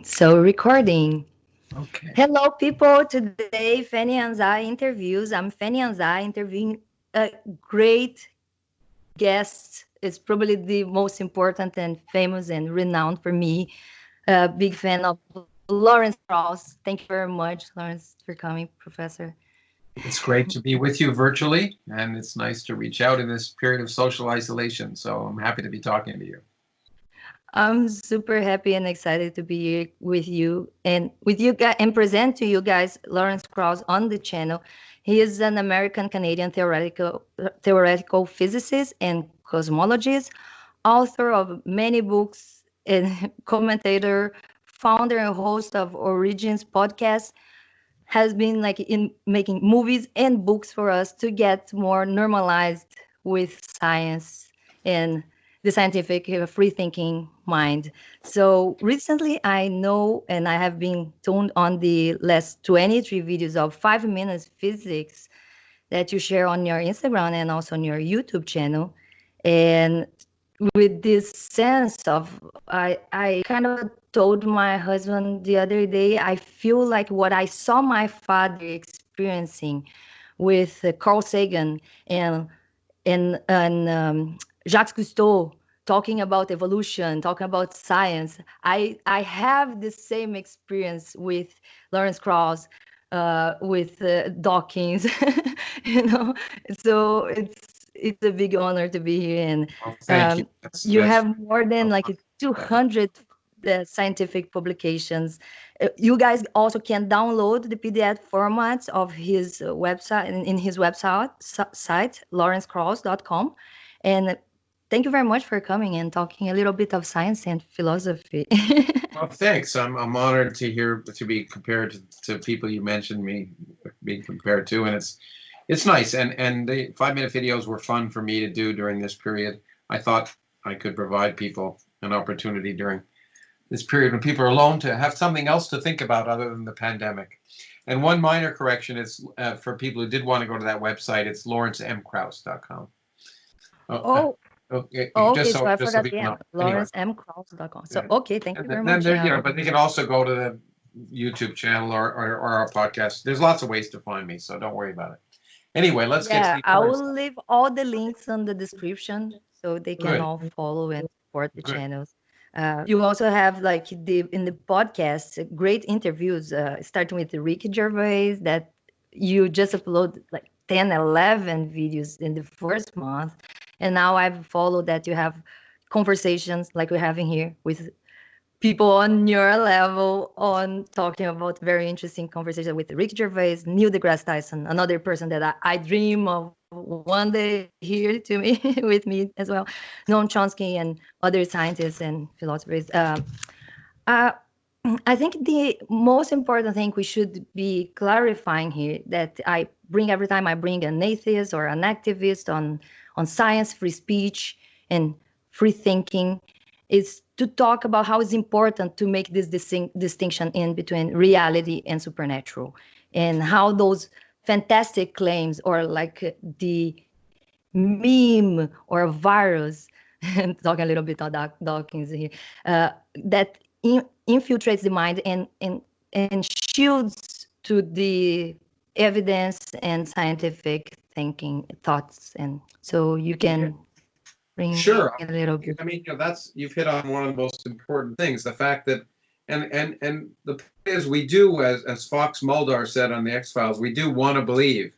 So recording. Okay. Hello, people. Today, Fanny Anzai interviews. I'm Fanny Anzai interviewing a great guest. It's probably the most important and famous and renowned for me. A big fan of Lawrence Krauss. Thank you very much, Lawrence, for coming, Professor. It's great to be with you virtually, and it's nice to reach out in this period of social isolation. So I'm happy to be talking to you. I'm super happy and excited to be here with you guys and present to you guys Lawrence Krauss on the channel. He is an American Canadian theoretical physicist and cosmologist, author of many books and commentator, founder and host of Origins podcast, has been like in making movies and books for us to get more normalized with science and the scientific free thinking mind. So recently I know and I have been tuned on the last 23 videos of 5 minutes physics that you share on your Instagram and also on your YouTube channel. And with this sense of I kind of told my husband the other day, I feel like what I saw my father experiencing with Carl Sagan and Jacques Cousteau talking about evolution, talking about science. I have the same experience with Lawrence Krauss, with Dawkins, you know. So it's a big honor to be here, and Well, thank you. um, you That's have more than like 200 scientific publications. You guys also can download the PDF formats of his website in his website site lawrencecross.com. And thank you very much for coming and talking a little bit of science and philosophy. well, thanks. I'm honored to hear to be compared to people you mentioned me being compared to, and it's nice. And the 5 minute videos were fun for me to do during this period. I thought I could provide people an opportunity during this period when people are alone to have something else to think about other than the pandemic. And one minor correction is for people who did want to go to that website, it's lawrencemkrauss.com. Oh, Oh, okay, okay. just So so I just so forgot, people yeah, know. Anyway, lawrencemcross.com. So, yeah. okay. Thank you And very then much. there, Yeah. but they can also go to the YouTube channel or our podcast. There's lots of ways to find me, so don't worry about it. Anyway, let's get to Yeah, the I important will stuff. leave all the links on the description so they can Good, all follow and support the good. channels. You also have like the in the podcast great interviews, starting with Ricky Gervais that you just upload like 10, 11 videos in the first month, and now I've followed that you have conversations like we're having here with people on your level on talking about very interesting conversation with Rick Gervais, Neil deGrasse Tyson, another person that I dream of one day here to me with me as well, Noam Chomsky and other scientists and philosophers. Uh, I think the most important thing we should be clarifying here that I bring every time I bring an atheist or an activist on science, free speech, and free thinking is to talk about how it's important to make this distinction in between reality and supernatural, and how those fantastic claims or like the meme or virus, and talking a little bit of Dawkins here, that infiltrates the mind and shields to the evidence and scientific thinking thoughts. And so you Yeah, can bring a sure. little bit. I mean, that's you've hit on one of the most important things. The fact that, and the point is, we do, as Fox Mulder said on the X Files, we do want to believe.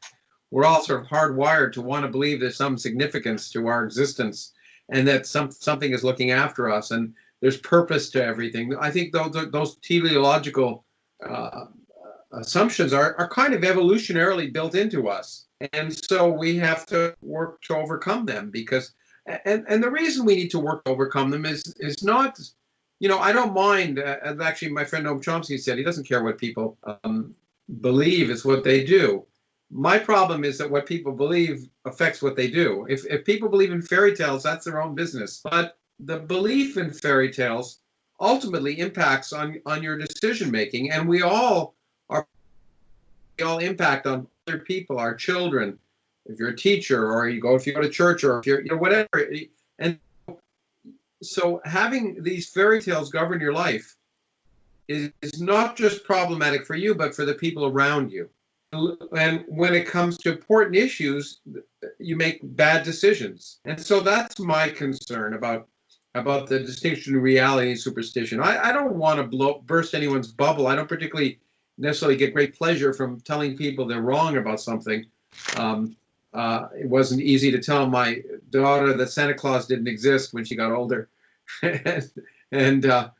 We're all sort of hardwired to want to believe there's some significance to our existence, and that something is looking after us, and there's purpose to everything. I think those teleological uh, assumptions are kind of evolutionarily built into us, and so we have to work to overcome them because and the reason we need to work to overcome them is not, I don't mind. Actually, my friend Noam Chomsky said he doesn't care what people believe; it's what they do. My problem is that what people believe affects what they do. If people believe in fairy tales, that's their own business. But the belief in fairy tales ultimately impacts on your decision making, and are we all impact on other people, our children. If you're a teacher, or if you go to church, or if you're whatever, and so having these fairy tales govern your life is not just problematic for you, but for the people around you. And when it comes to important issues, you make bad decisions. And so that's my concern about the distinction in reality and superstition. I don't want to burst anyone's bubble. I don't particularly necessarily get great pleasure from telling people they're wrong about something. It wasn't easy to tell my daughter that Santa Claus didn't exist when she got older, and the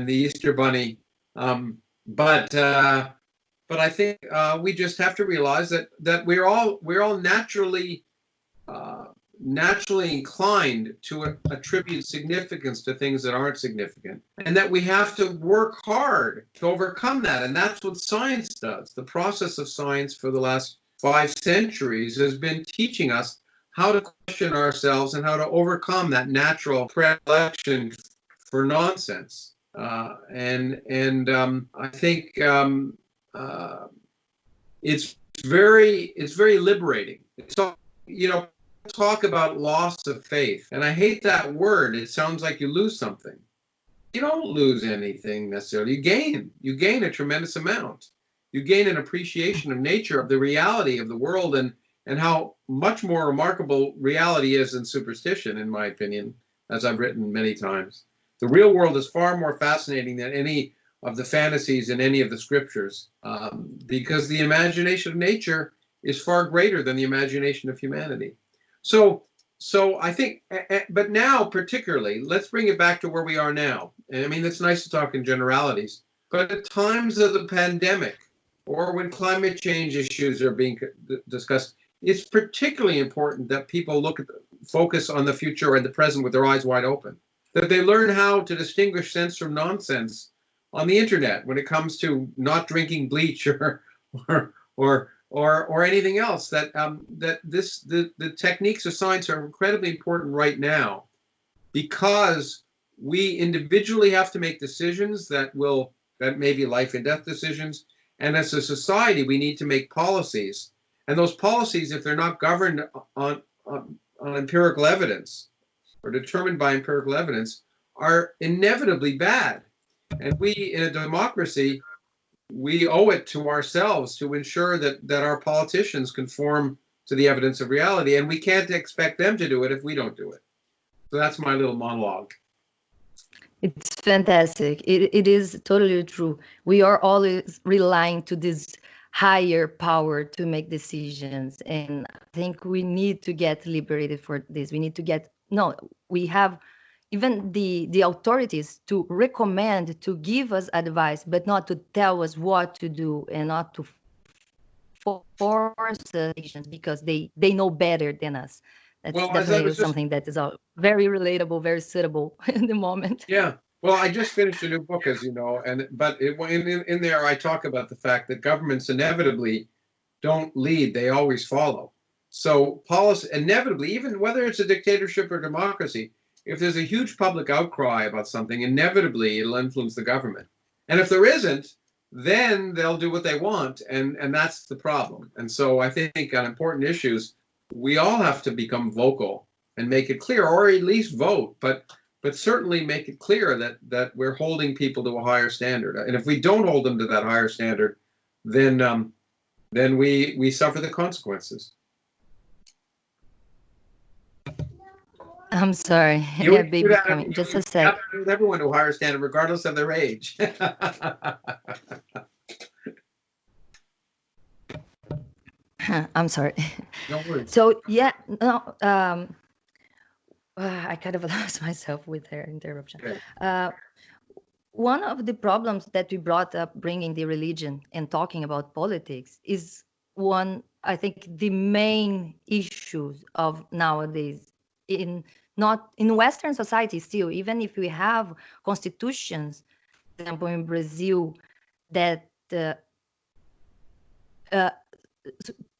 Easter Bunny. But I think we just have to realize that we're all naturally inclined to attribute significance to things that aren't significant, and that we have to work hard to overcome that. And that's what science does. The process of science for the last 5 centuries has been teaching us how to question ourselves and how to overcome that natural predilection for nonsense. I think it's very liberating. So, talk about loss of faith, and I hate that word. It sounds like you lose something. You don't lose anything necessarily. You gain a tremendous amount. You gain an appreciation of nature, of the reality of the world, and how much more remarkable reality is than superstition, in my opinion, as I've written many times. The real world is far more fascinating than any of the fantasies in any of the scriptures, because the imagination of nature is far greater than the imagination of humanity. So I think, but now particularly, let's bring it back to where we are now. And I mean, it's nice to talk in generalities, but at times of the pandemic, or when climate change issues are being discussed, it's particularly important that people focus on the future and the present with their eyes wide open. That they learn how to distinguish sense from nonsense on the internet when it comes to not drinking bleach or anything else. The techniques of science are incredibly important right now, because we individually have to make decisions that may be life and death decisions, and as a society we need to make policies. And those policies, if they're not governed on empirical evidence or determined by empirical evidence, are inevitably bad. And we, in a democracy, we owe it to ourselves to ensure that our politicians conform to the evidence of reality, and we can't expect them to do it if we don't do it. So that's my little monologue. It's fantastic. It is totally true. We are always relying to this higher power to make decisions, and I think we need to get liberated for this. We have even the authorities to recommend, to give us advice, but not to tell us what to do, and not to force decisions, because they know better than us. That's definitely something that is very relatable, very suitable in the moment. Yeah. Well, I just finished a new book, as you know, but in there I talk about the fact that governments inevitably don't lead; they always follow. So policy inevitably, even whether it's a dictatorship or democracy, if there's a huge public outcry about something, inevitably it'll influence the government. And if there isn't, then they'll do what they want, and that's the problem. And so I think on important issues, we all have to become vocal and make it clear, or at least vote, but certainly make it clear that we're holding people to a higher standard. And if we don't hold them to that higher standard, then we suffer the consequences. I'm sorry. Yeah, baby, coming. Just a sec. Everyone to a higher standard, regardless of their age. I'm sorry. No worries. So yeah, no. I kind of lost myself with her interruption. Okay. One of the problems that we brought up, bringing the religion and talking about politics, is I think, the main issues of nowadays in Western society still, even if we have constitutions, for example, in Brazil, that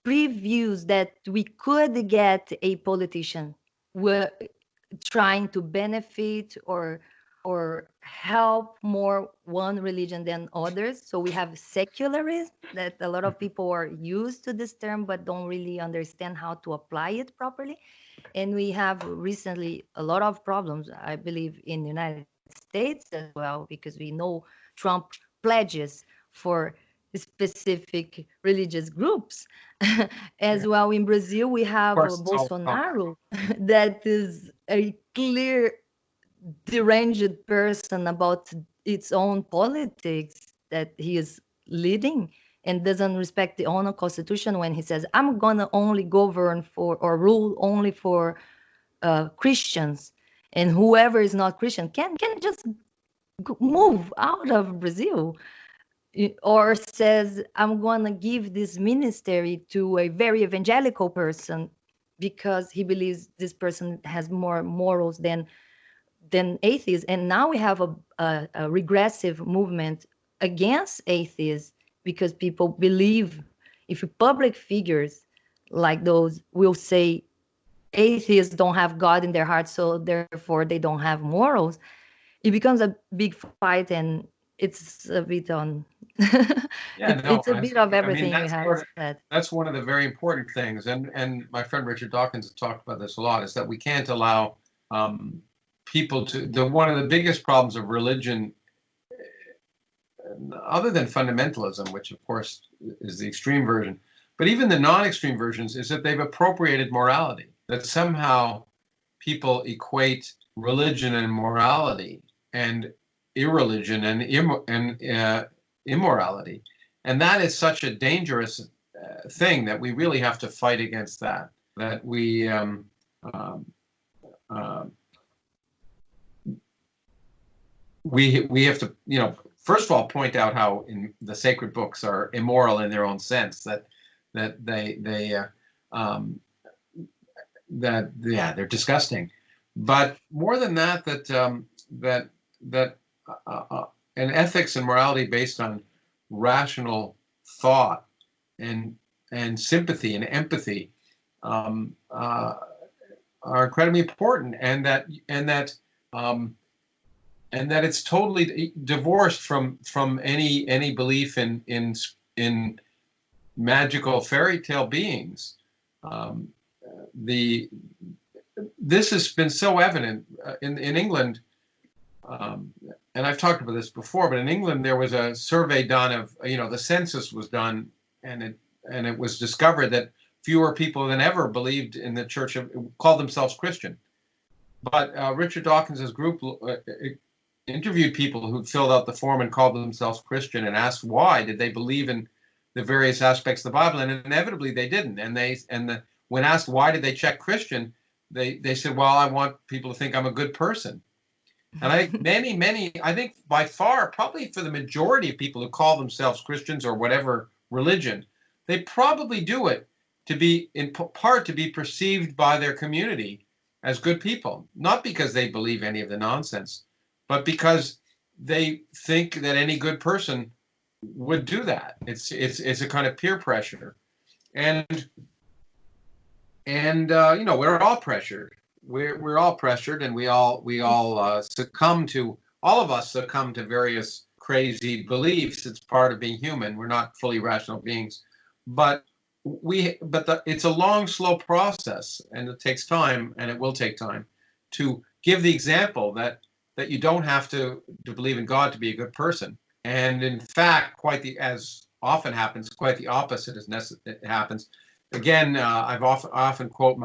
previews that we could get a politician were trying to benefit or help more one religion than others. So we have secularism, that a lot of people are used to this term but don't really understand how to apply it properly. And we have recently a lot of problems, I believe, in the United States as well, because we know Trump pledges for specific religious groups. Yeah. As well, in Brazil, we Of have course, it's all Bolsonaro, that is a clear deranged person about its own politics that he is leading, and doesn't respect the own constitution when he says, I'm gonna only govern for or rule only for Christians, and whoever is not Christian can just move out of Brazil. Or says, I'm gonna give this ministry to a very evangelical person because he believes this person has more morals than atheists. And now we have a regressive movement against atheists because people believe, if public figures like those will say atheists don't have God in their hearts, so therefore they don't have morals, it becomes a big fight, and it's a bit on Yeah, it's no, a bit of I mean everything you that's have sort of said. that's one of the very important things, and my friend Richard Dawkins has talked about this a lot, is that we can't allow um, people to the one of the biggest problems of religion, other than fundamentalism, which of course is the extreme version, but even the non-extreme versions, is that they've appropriated morality. That somehow people equate religion and morality, and irreligion and immorality, and that is such a dangerous thing that we really have to fight against that. That um, uh, we have to, first of all, point out how in the sacred books are immoral in their own sense. That um, they're disgusting. But more than that, that that an ethics and morality based on rational thought and sympathy and empathy um, uh, are incredibly important, um, and that it's totally divorced from any belief in magical fairy tale beings. Um, the This has been so evident in England, um, and I've talked about this before. But in England, there was a survey done of, the census was done, and it was discovered that fewer people than ever believed in the church, called themselves Christian. But Richard Dawkins's group interviewed people who filled out the form and called themselves Christian, and asked why did they believe in the various aspects of the Bible, and inevitably they didn't. When asked why did they check Christian, they said, well, I want people to think I'm a good person. And I think I think by far, probably for the majority of people who call themselves Christians or whatever religion, they probably do it to be, in part, to be perceived by their community as good people, not because they believe any of the nonsense, but because they think that any good person would do that. It's a kind of peer pressure, and we're all pressured. We're all pressured, and we all succumb to, all of us succumb to various crazy beliefs. It's part of being human. We're not fully rational beings, but it's a long, slow process, and it takes time, and it will take time to give the example that you don't have to believe in God to be a good person. And in fact, as often happens, quite the opposite happens. Again, I've often quote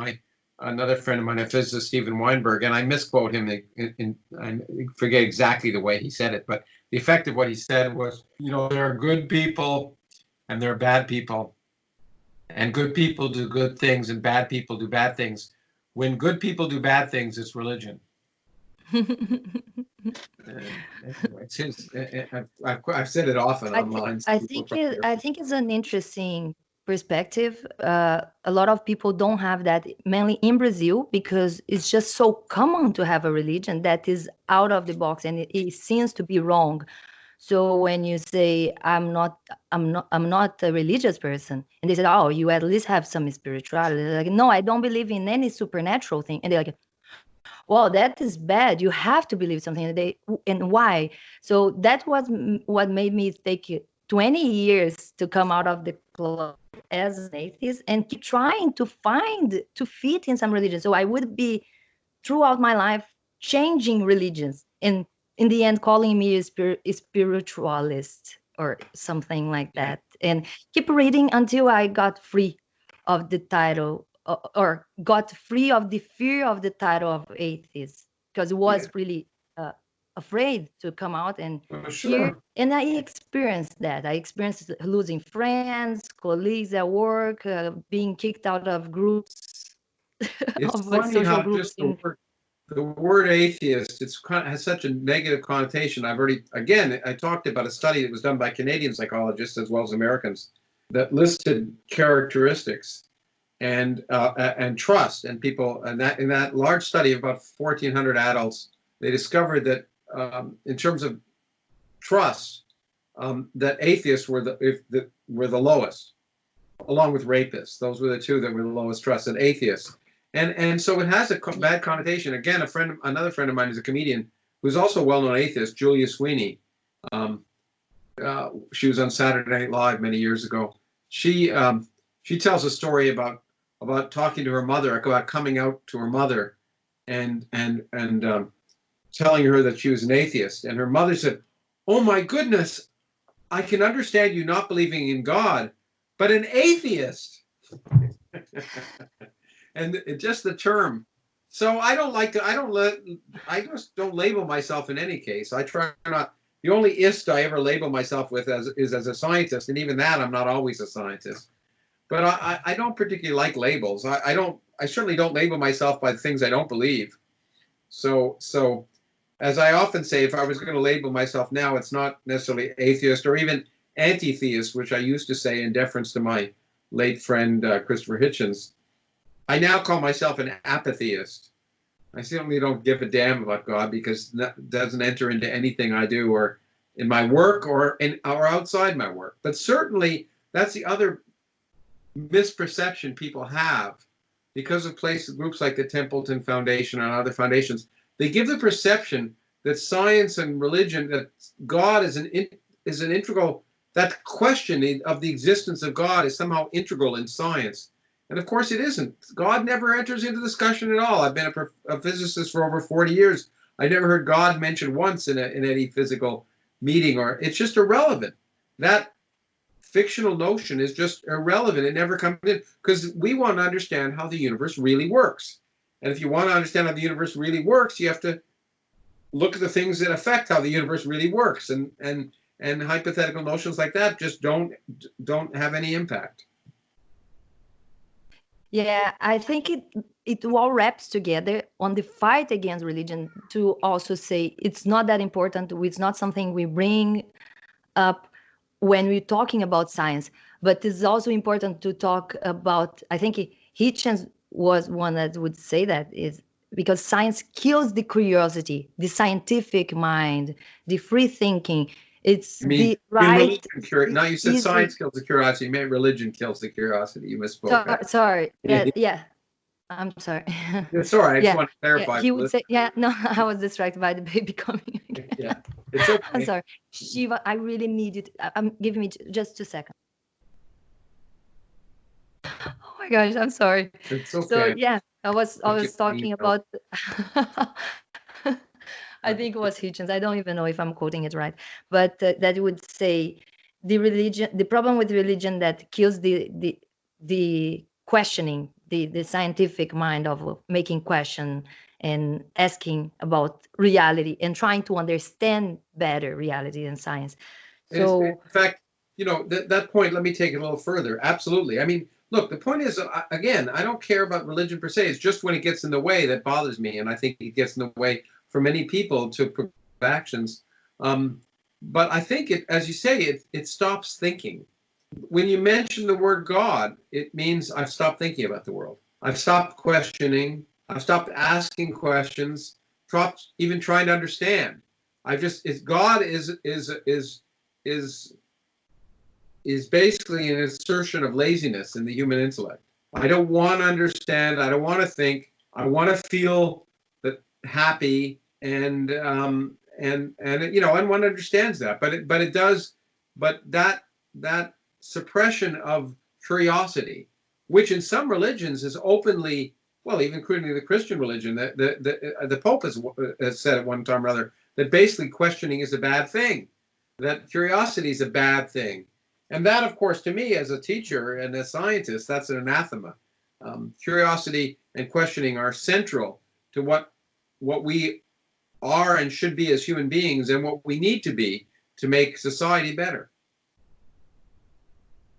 another friend of mine, a physicist, Steven Weinberg, and I misquote him. I forget exactly the way he said it, but the effect of what he said was, there are good people and there are bad people, and good people do good things and bad people do bad things. When good people do bad things, it's religion. Anyway, it's his. I've said it often online. I think it's an interesting perspective. A lot of people don't have that, mainly in Brazil, because it's just so common to have a religion that is out of the box, and it seems to be wrong. So when you say I'm not a religious person, and they said, oh, you at least have some spirituality. Like, no, I don't believe in any supernatural thing, and they're like, well, that is bad. You have to believe something. And why? So that was what made me take 20 years to come out of the club as an atheist and keep trying to fit in some religion. So I would be throughout my life changing religions and in the end calling me a spiritualist or something like Yeah. that, and keep reading until I got free of the title, or got free of the fear of the title of atheist, because it Yeah. was really afraid to come out and Well, here. sure. And I experienced that. I experienced losing friends, colleagues at work, being kicked out of groups, It's of like funny social how groups just in. the word atheist, has such a negative connotation. I've already, again, I talked about a study that was done by Canadian psychologists as well as Americans that listed characteristics and trust, and people, and that in that large study of about 1,400 adults, they discovered that in terms of trust, that atheists were the lowest, along with rapists. Those were the two that were the lowest trusted, atheists. And so it has a bad connotation. Again, another friend of mine is a comedian who's also a well-known atheist, Julia Sweeney. Um, she was on Saturday Night Live many years ago. She tells a story about talking to her mother, about coming out to her mother, and telling her that she was an atheist. And her mother said, "Oh my goodness, I can understand you not believing in God, but an atheist." And just the term. So I don't like to. I just don't label myself in any case. I try not. The only ist I ever label myself with is as a scientist, and even that I'm not always a scientist. But I don't particularly like labels. I don't. I certainly don't label myself by the things I don't believe. So as I often say, if I was going to label myself now, it's not necessarily atheist or even anti-theist, which I used to say in deference to my late friend Christopher Hitchens. I now call myself an apatheist. I certainly don't give a damn about God because it doesn't enter into anything I do or in my work or outside my work. But certainly that's the other misperception people have because of groups like the Templeton Foundation and other foundations. They give the perception that science and religion, that God is an integral, that questioning of the existence of God is somehow integral in science. And of course it isn't. God never enters into discussion at all. I've been a physicist for over 40 years. I never heard God mentioned once in any physical meeting, or it's just irrelevant. That fictional notion is just irrelevant. It never comes in because we want to understand how the universe really works. And if you want to understand how the universe really works, you have to look at the things that affect how the universe really works. And hypothetical notions like that just don't have any impact. Yeah, I think it all wraps together on the fight against religion to also say it's not that important. It's not something we bring up when we're talking about science, but it's also important to talk about. I think Hitchens was one that would say that is because science kills the curiosity, the scientific mind, the free thinking. It's the right, Religion, now you said easy. science kills the curiosity. You meant religion kills the curiosity. You misspoke. Sorry. Yeah, Yeah. I'm sorry. it's all right. I just Yeah, want to yeah. clarify He for would this. say, yeah. No, I was distracted by the baby coming again. Yeah, it's I'm okay. sorry, Shiva. I really need you. I'm giving me just 2 seconds. Oh my gosh, I'm sorry. It's So okay. yeah, I was talking You about. I think it was Hitchens. I don't even know if I'm quoting it right, but that would say the problem with religion that kills the questioning, the scientific mind of making question and asking about reality and trying to understand better reality and science. In So fact, that point, let me take it a little further. Absolutely. I mean, look, the point is, again, I don't care about religion per se. It's just when it gets in the way that bothers me. And I think it gets in the way for many people to progressive actions. But I think as you say, it stops thinking. When you mention the word God, it means I've stopped thinking about the world. I've stopped questioning. I've stopped asking questions. Stopped even trying to understand. God is is basically an assertion of laziness in the human intellect. I don't want to understand. I don't want to think. I want to feel that happy and one understands that, but it does. But that suppression of curiosity, which in some religions is openly, well, even including the Christian religion, the Pope has said at one time or other that basically questioning is a bad thing, that curiosity is a bad thing. And that, of course, to me as a teacher and a scientist, that's an anathema. Curiosity and questioning are central to what we are and should be as human beings, and what we need to be to make society better.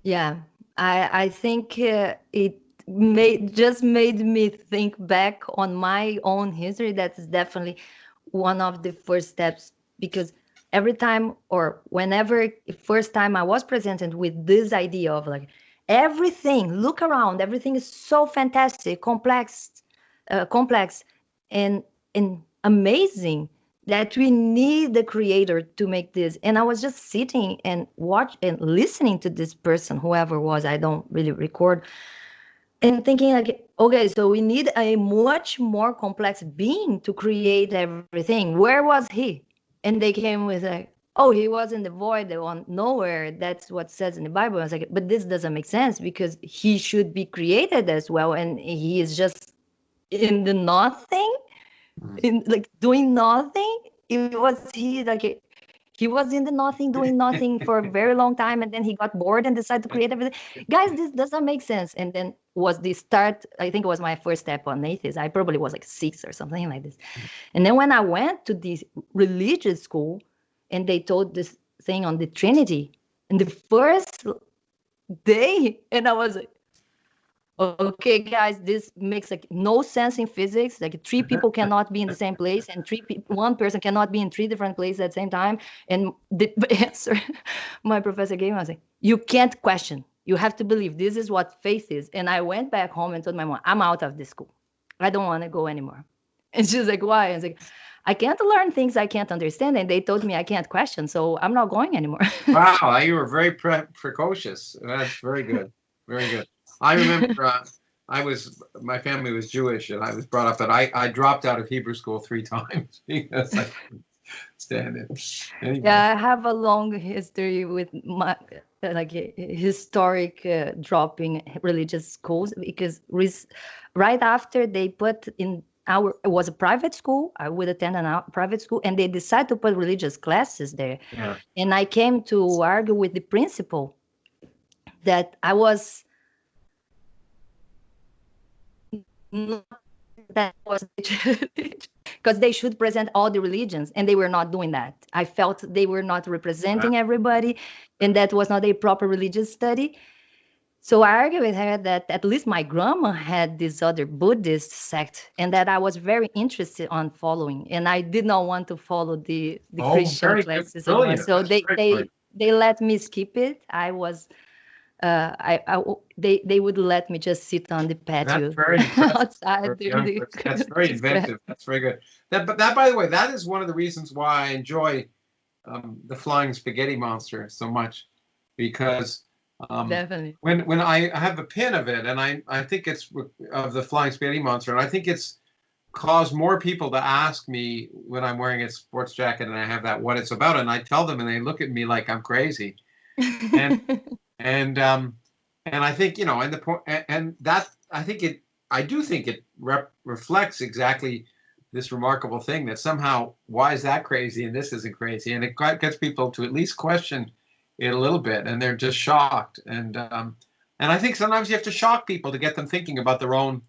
Yeah, I think it made me think back on my own history. That's definitely one of the first steps, because every time or whenever first time I was presented with this idea of like everything, look around, everything is so fantastic, complex, and amazing, that we need the creator to make this. And I was just sitting and watch and listening to this person, whoever was, I don't really record, and thinking like, okay, so we need a much more complex being to create everything. Where was he? And they came with like, oh, he was in the void, on nowhere. That's what it says in the Bible. I was like, but this doesn't make sense, because he should be created as well, and he is just in the nothing, in like doing nothing. It was he like he was in the nothing, doing nothing for a very long time, and then he got bored and decided to create everything. Guys, this doesn't make sense. And then was the start. I think it was my first step on atheism. I probably was like 6 or something like this. And then when I went to this religious school, and they taught this thing on the Trinity, in the first day, and I was like, okay, guys, this makes like no sense in physics. Like 3 people cannot be in the same place, and 1 person cannot be in 3 different places at the same time. And the answer my professor gave me was like, you can't question. You have to believe. This is what faith is. And I went back home and told my mom, I'm out of this school. I don't want to go anymore. And she's like, why? I was like, I can't learn things I can't understand. And they told me I can't question, so I'm not going anymore. Wow, you were very precocious. That's very good. Very good. I remember my family was Jewish, and I was brought up that I dropped out of Hebrew school 3 times because I couldn't stand it. Anyway. Yeah, I have a long history with my like historic dropping religious schools, because right after they put in it was a private school. I would attend a private school, and they decided to put religious classes there. Yeah. And I came to argue with the principal that I was not, that was because they should present all the religions, and they were not doing that. I felt they were not representing everybody, and that was not a proper religious study. So I argued with her that at least my grandma had this other Buddhist sect, and that I was very interested on following, and I did not want to follow the Christian classes anymore. So they let me skip it. I was they would let me just sit on the patio. That's very outside. That's very inventive. That's very good. But by the way, that is one of the reasons why I enjoy the Flying Spaghetti Monster so much, because definitely when I have a pin of it, and I think it's of the Flying Spaghetti Monster, and I think it's caused more people to ask me when I'm wearing a sports jacket and I have that, what it's about, and I tell them, and they look at me like I'm crazy. And I think, and the point, and that I do think it reflects exactly this remarkable thing, that somehow, why is that crazy and this isn't crazy, and it gets people to at least question it a little bit, and they're just shocked. And I think sometimes you have to shock people to get them thinking about their own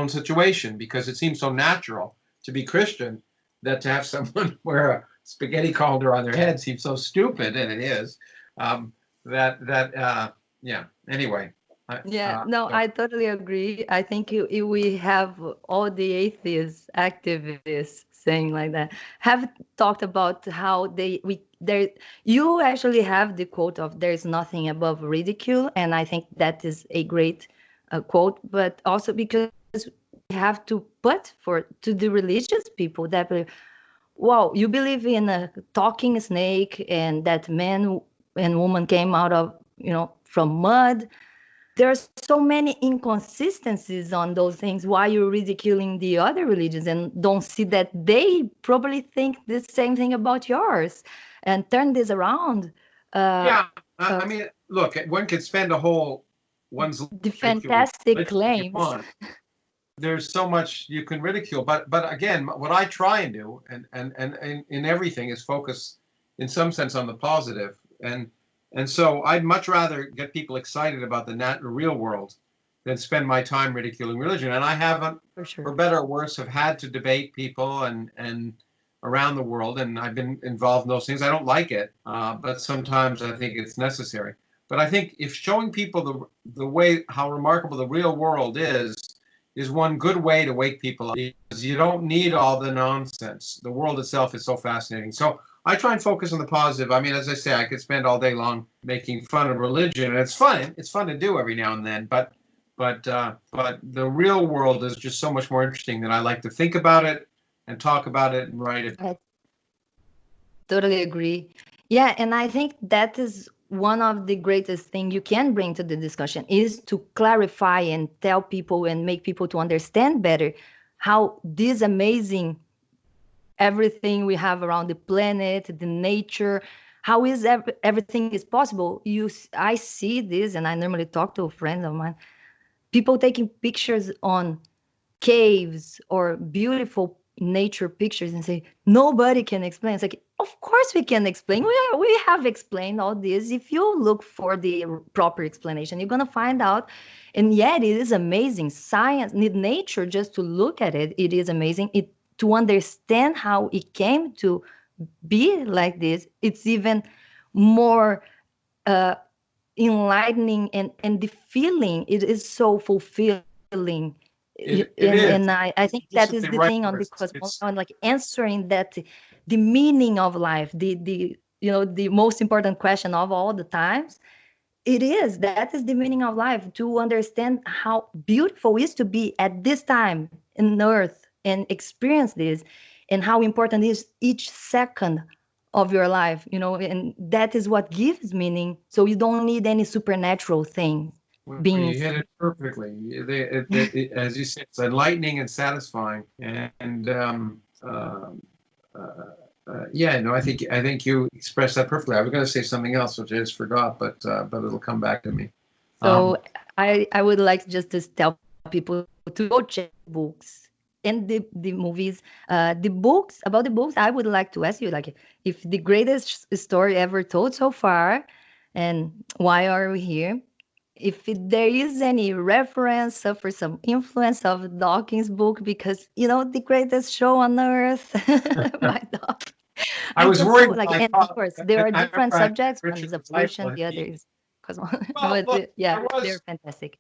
situation, because it seems so natural to be Christian that to have someone wear a spaghetti cauldron on their head seems so stupid, and it is. Yeah. Anyway. I totally agree. I think we have all the atheist activists saying like that have talked about how you actually have the quote of "there's nothing above ridicule," and I think that is a great quote. But also because we have to put to the religious people that believe, wow, you believe in a talking snake and that man and woman came out of from mud. There's so many inconsistencies on those things. Why you're ridiculing the other religions and don't see that they probably think the same thing about yours, and turn this around. I mean, look, one could spend one's the fantastic claims. there's so much you can ridicule. But again, what I try and do, and in everything, is focus in some sense on the positive. And so I'd much rather get people excited about the real world than spend my time ridiculing religion. And I haven't, For sure. for better or worse, have had to debate people and around the world, and I've been involved in those things. I don't like it, but sometimes I think it's necessary. But I think if showing people the way how remarkable the real world is one good way to wake people up, because you don't need all the nonsense. The world itself is so fascinating. So I try and focus on the positive. I mean, as I say, I could spend all day long making fun of religion, and it's fun. It's fun to do every now and then. But the real world is just so much more interesting that I like to think about it and talk about it and write it. I totally agree. Yeah, and I think that is one of the greatest thing you can bring to the discussion is to clarify and tell people and make people to understand better how this amazing everything we have around the planet, the nature, how is everything is possible. I see this, and I normally talk to friends of mine, people taking pictures on caves or beautiful nature pictures and say nobody can explain. It's like, of course we can explain. We have explained all this. If you look for the proper explanation, you're gonna find out. And yet it is amazing. Science, nature, just to look at it, it is amazing. It to understand how it came to be like this, it's even more uh, enlightening, and the feeling it is so fulfilling. It is. And I think that Just is the the right thing on the words. cosmos, It's on like answering that the meaning of life, the the most important question of all the times. That is the meaning of life, to understand how beautiful it is to be at this time in earth and experience this, and how important is each second of your life, and that is what gives meaning. So you don't need any supernatural thing, Well, you beings. hit it perfectly. As you said, it's enlightening and satisfying. And yeah, no, I think you expressed that perfectly. I was going to say something else, which I just forgot, but it'll come back to me. So Um, I would like just to tell people to go check books and the movies, the books. About the books, I would like to ask you, like, if the greatest story ever told so far, and why are we here? If there is any reference for some influence of Dawkins' book, because the greatest show on earth by Dawkins. I I was just so worried when like, I and of thought, course there are I remember different I had subjects. One is Richard's evolution, disciple. the other is cosmos. Well, But look, yeah, there they're was fantastic.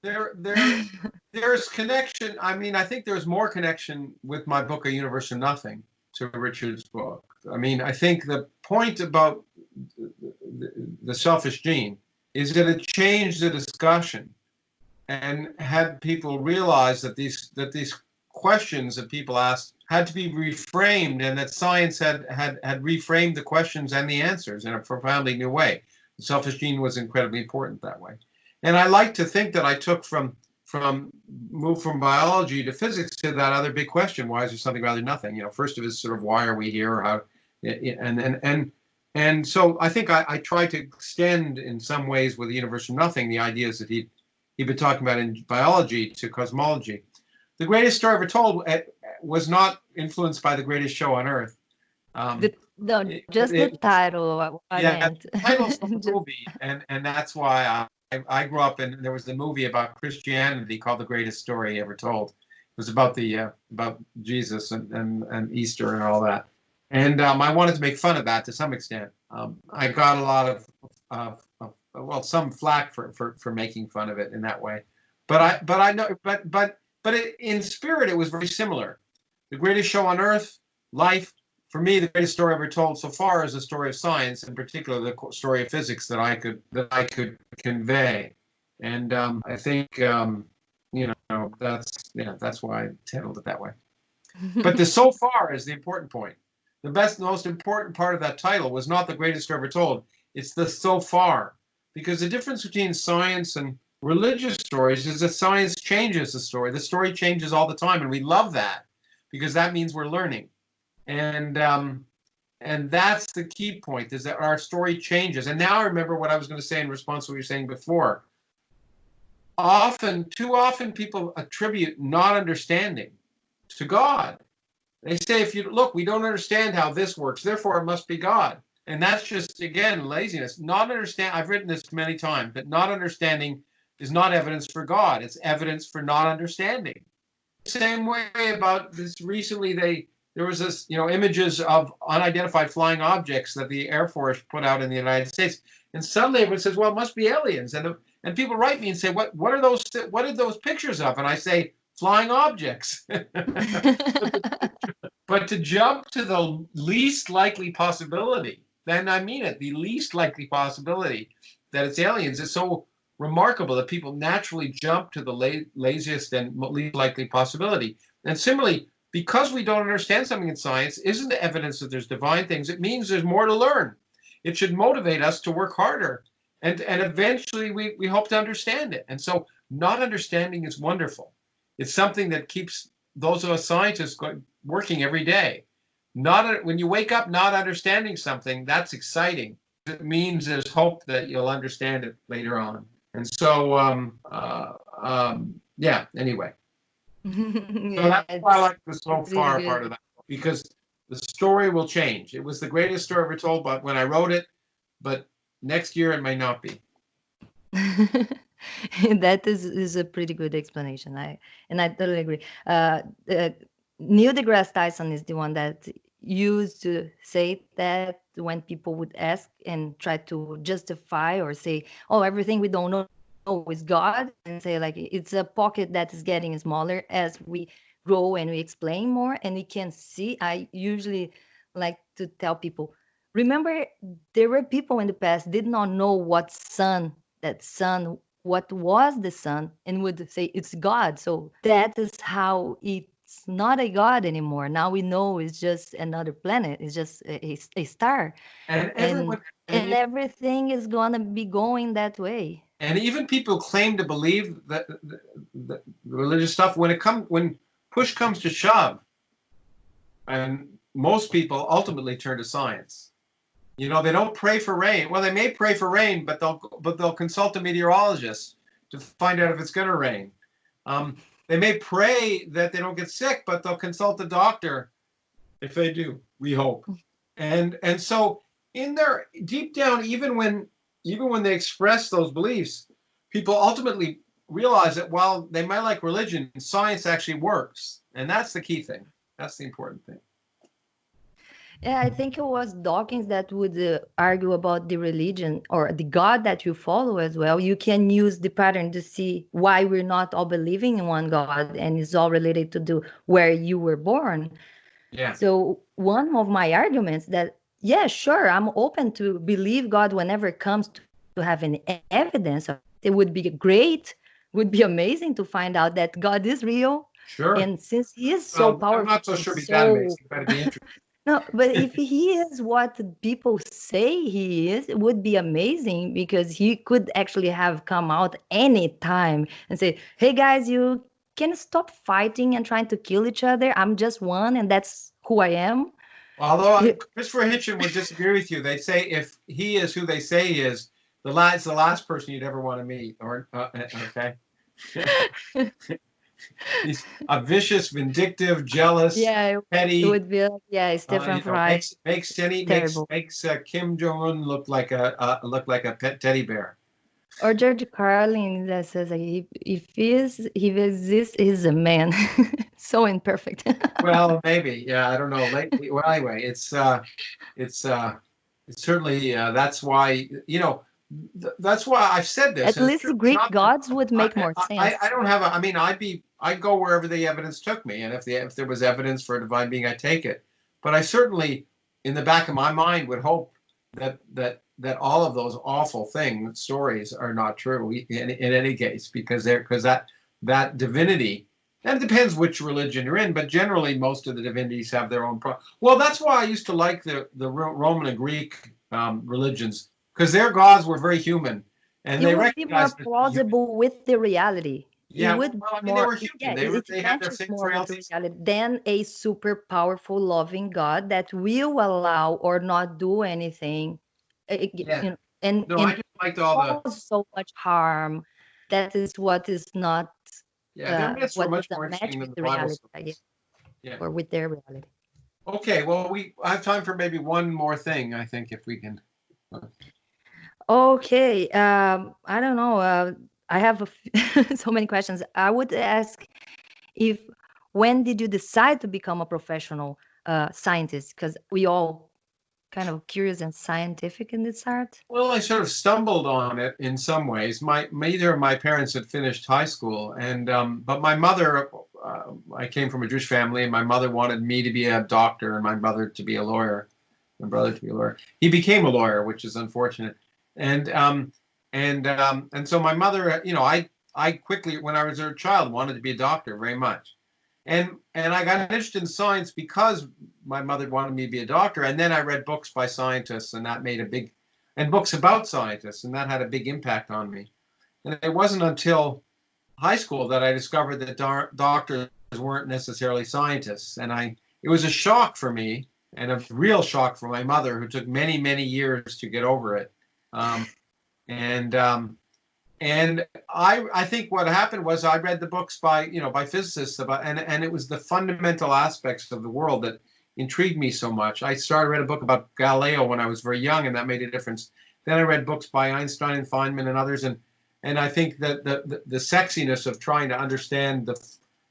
there's connection. I mean, I think there's more connection with my book, A Universe of Nothing, to Richard's book. I mean, I think the point about the selfish gene is that it changed the discussion and had people realize that these questions that people asked had to be reframed, and that science had reframed the questions and the answers in a profoundly new way. The selfish gene was incredibly important that way. And I like to think that I took from moved from biology to physics to that other big question: why is there something rather than nothing? First of it is sort of why are we here? Or how, and so I think I try to extend in some ways with the universe of nothing the ideas that he'd been talking about in biology to cosmology. The greatest story ever told was not influenced by the greatest show on earth. Um, No, it, just the it, title. I yeah, meant. the title's from the Just, movie, and that's why I grew up, and there was the movie about Christianity called The Greatest Story Ever Told. It was about about Jesus and Easter and all that. And I wanted to make fun of that to some extent. I got a lot of some flack for making fun of it in that way. But I know in spirit it was very similar. The greatest show on earth, life. For me, the greatest story ever told so far is the story of science, in particular the story of physics that I could convey. And I think that's why I titled it that way. But the so far is the important point. The most important part of that title was not the greatest story ever told. It's the so far, because the difference between science and religious stories is that science changes the story. The story changes all the time, and we love that because that means we're learning. And that's the key point, is that our story changes. And now I remember what I was going to say in response to what you were saying before. too often people attribute not understanding to God. They say, if you look, we don't understand how this works, therefore it must be God. And that's just, again, laziness. Not understand. I've written this many times, but not understanding is not evidence for God. It's evidence for not understanding. Same way about this recently, there was this, images of unidentified flying objects that the Air Force put out in the United States. And suddenly everyone says, well, it must be aliens. And people write me and say, what are those pictures of? And I say, flying objects. But to jump to the least likely possibility, then I mean it, the least likely possibility that it's aliens is so remarkable that people naturally jump to the laziest and least likely possibility. And similarly, because we don't understand something in science isn't evidence that there's divine things. It means there's more to learn. It should motivate us to work harder. And eventually we hope to understand it. And so not understanding is wonderful. It's something that keeps those of us scientists working every day. When you wake up not understanding something, that's exciting. It means there's hope that you'll understand it later on. And so, yeah, anyway. So that's why I like the so far part of that, because the story will change. It was the greatest story ever told, but when I wrote it, but next year it may not be. That is a pretty good explanation. I totally agree. Neil deGrasse Tyson is the one that used to say that when people would ask and try to justify or say, "Oh, everything we don't know is God," and say like it's a pocket that is getting smaller as we grow and we explain more and we can see. I usually like to tell people, remember, there were people in the past did not know what was the sun, and would say it's God. So that is how it's not a God anymore. Now we know it's just another planet. It's just a star. And Everything is gonna be going that way. And even people claim to believe that the religious stuff, when push comes to shove, and most people ultimately turn to science. They don't pray for rain. Well, they may pray for rain, but they'll consult a meteorologist to find out if it's going to rain. They may pray that they don't get sick, but they'll consult a doctor if they do. We hope. And so in there, deep down, even when they express those beliefs, people ultimately realize that while they might like religion, science actually works, and that's the key thing. That's the important thing. Yeah, I think it was Dawkins that would argue about the religion or the God that you follow as well. You can use the pattern to see why we're not all believing in one God, and it's all related to where you were born. Yeah. So one of my arguments that, yeah, sure, I'm open to believe God whenever it comes to having evidence of it. It would be great, would be amazing to find out that God is real. Sure. And since he is so powerful, I'm not so sure it'd be that amazing, but it'd be interesting. No, but if he is what people say he is, it would be amazing because he could actually have come out any time and say, "Hey guys, you can stop fighting and trying to kill each other. I'm just one, and that's who I am." Although Christopher Hitchin would disagree with you. They'd say if he is who they say he is, it's the last person you'd ever want to meet. Or okay. He's a vicious, vindictive, jealous, petty. It would be like, Stephen Fry. Makes Kim Jong-un look like a pet teddy bear. Or George Carlin that says like, if he exists, he's a man. So imperfect. Well, maybe, yeah, I don't know. Well, anyway, it's certainly that's why that's why I've said this. At least the Greek gods would make more sense. I don't have I'd go wherever the evidence took me, and if there was evidence for a divine being, I'd take it. But I certainly, in the back of my mind, would hope that all of those awful stories are not true in any case, because that divinity. And it depends which religion you're in, but generally most of the divinities have their own Well, that's why I used to like the Roman and Greek religions, because their gods were very human, and they recognized it would be more plausible with the reality. Yeah, they were human. They had their same frailties. Than a super powerful, loving God that will allow or not do anything, I just liked all cause so much harm. that is what is not Yeah, their myths were what much doesn't more match interesting than with the the Bible reality, stories. Yeah. or with their reality. Okay, well, I have time for maybe one more thing, I think, if we can. Okay, I don't know. I have so many questions. I would ask if when did you decide to become a professional scientist? Because we all kind of curious and scientific in this art. Well, I sort of stumbled on it in some ways. Neither of my parents had finished high school, and but my mother, I came from a Jewish family, and my mother wanted me to be a doctor and my brother to be a lawyer. My brother to be a lawyer. He became a lawyer, which is unfortunate. And and so my mother, I quickly, when I was a child, wanted to be a doctor very much. And I got interested in science because my mother wanted me to be a doctor. And then I read books by scientists, and that made a big, and books about scientists, and that had a big impact on me. And it wasn't until high school that I discovered that doctors weren't necessarily scientists. And it was a shock for me, and a real shock for my mother, who took many, many years to get over it. Um, and and I think what happened was I read the books by physicists about, and it was the fundamental aspects of the world that intrigued me so much. I started read a book about Galileo when I was very young, and that made a difference. Then I read books by Einstein and Feynman and others, and I think that the sexiness of trying to understand the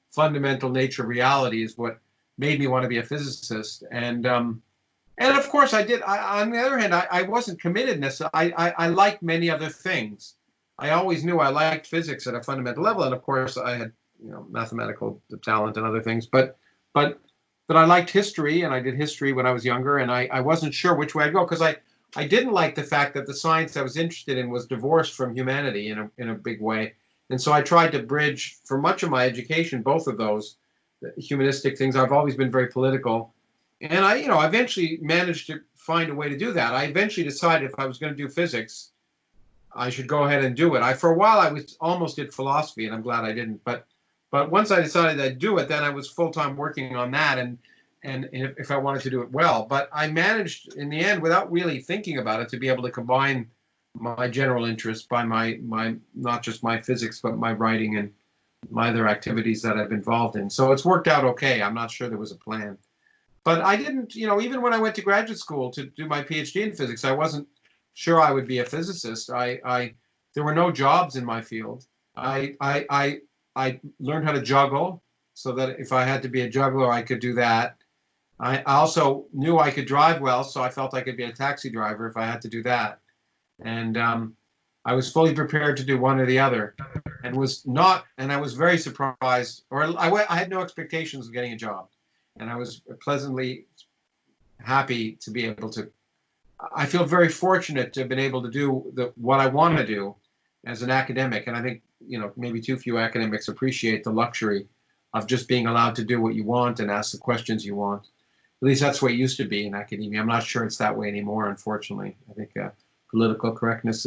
fundamental nature of reality is what made me want to be a physicist. And of course I did. On the other hand, I wasn't committed necessarily. I liked many other things. I always knew I liked physics at a fundamental level, and of course I had mathematical talent and other things. But I liked history, and I did history when I was younger, and I wasn't sure which way I'd go because I didn't like the fact that the science I was interested in was divorced from humanity in a big way. And so I tried to bridge, for much of my education, both of those humanistic things. I've always been very political. And I eventually managed to find a way to do that. I eventually decided if I was going to do physics, I should go ahead and do it. For a while, I was almost did philosophy, and I'm glad I didn't. But once I decided I'd do it, then I was full-time working on that, and if I wanted to do it well. But I managed, in the end, without really thinking about it, to be able to combine my general interest by my not just my physics, but my writing and my other activities that I've been involved in. So it's worked out okay. I'm not sure there was a plan. But I didn't, even when I went to graduate school to do my PhD in physics, I wasn't sure I would be a physicist. There were no jobs in my field. I learned how to juggle so that if I had to be a juggler, I could do that. I also knew I could drive well, so I felt I could be a taxi driver if I had to do that. And I was fully prepared to do one or the other, and I was very surprised, or I had no expectations of getting a job. And I was pleasantly happy to be able to. I feel very fortunate to have been able to do what I want to do as an academic. And I think, maybe too few academics appreciate the luxury of just being allowed to do what you want and ask the questions you want. At least that's the way it used to be in academia. I'm not sure it's that way anymore, unfortunately. I think political correctness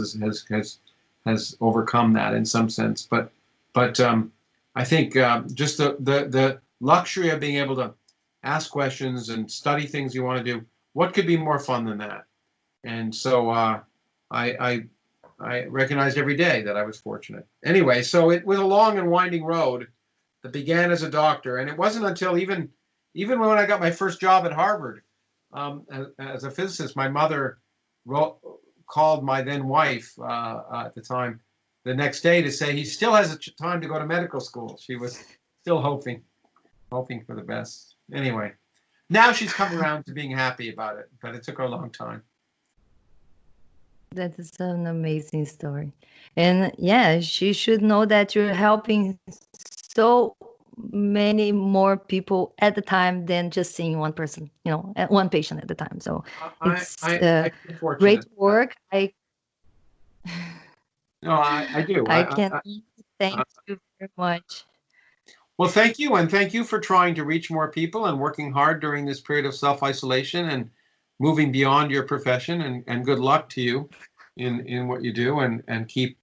has overcome that in some sense. But I think just the luxury of being able to ask questions and study things you want to do. What could be more fun than that? And so I recognized every day that I was fortunate. Anyway, so it was a long and winding road that began as a doctor, and it wasn't until even when I got my first job at Harvard as a physicist, my mother called my then wife at the time the next day to say he still has time to go to medical school. She was still hoping for the best. Anyway, now she's come around to being happy about it, but it took her a long time. That is an amazing story. And yeah, she should know that you're helping so many more people at the time than just seeing one person, one patient at the time. So it's I great work. No, I do. I can thank you very much. Well, thank you, and thank you for trying to reach more people and working hard during this period of self-isolation and moving beyond your profession. And good luck to you in what you do, and keep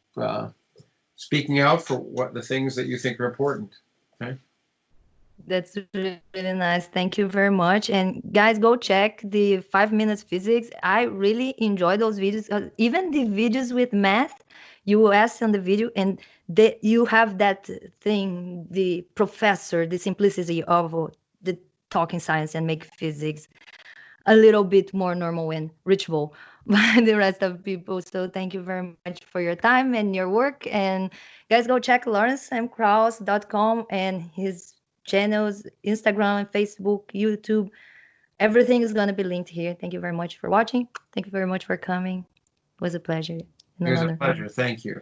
speaking out for what the things that you think are important. Okay. That's really nice. Thank you very much. And guys, go check the 5 minutes physics. I really enjoy those videos. Even the videos with math, you ask on the video, and you have that thing, the professor, the simplicity of the talking science and make physics a little bit more normal and reachable by the rest of people. So thank you very much for your time and your work. And guys, go check lawrenceMkrauss.com and his channels, Instagram, Facebook, YouTube. Everything is going to be linked here. Thank you very much for watching. Thank you very much for coming. It was a pleasure. And It was a another. pleasure. Thank you.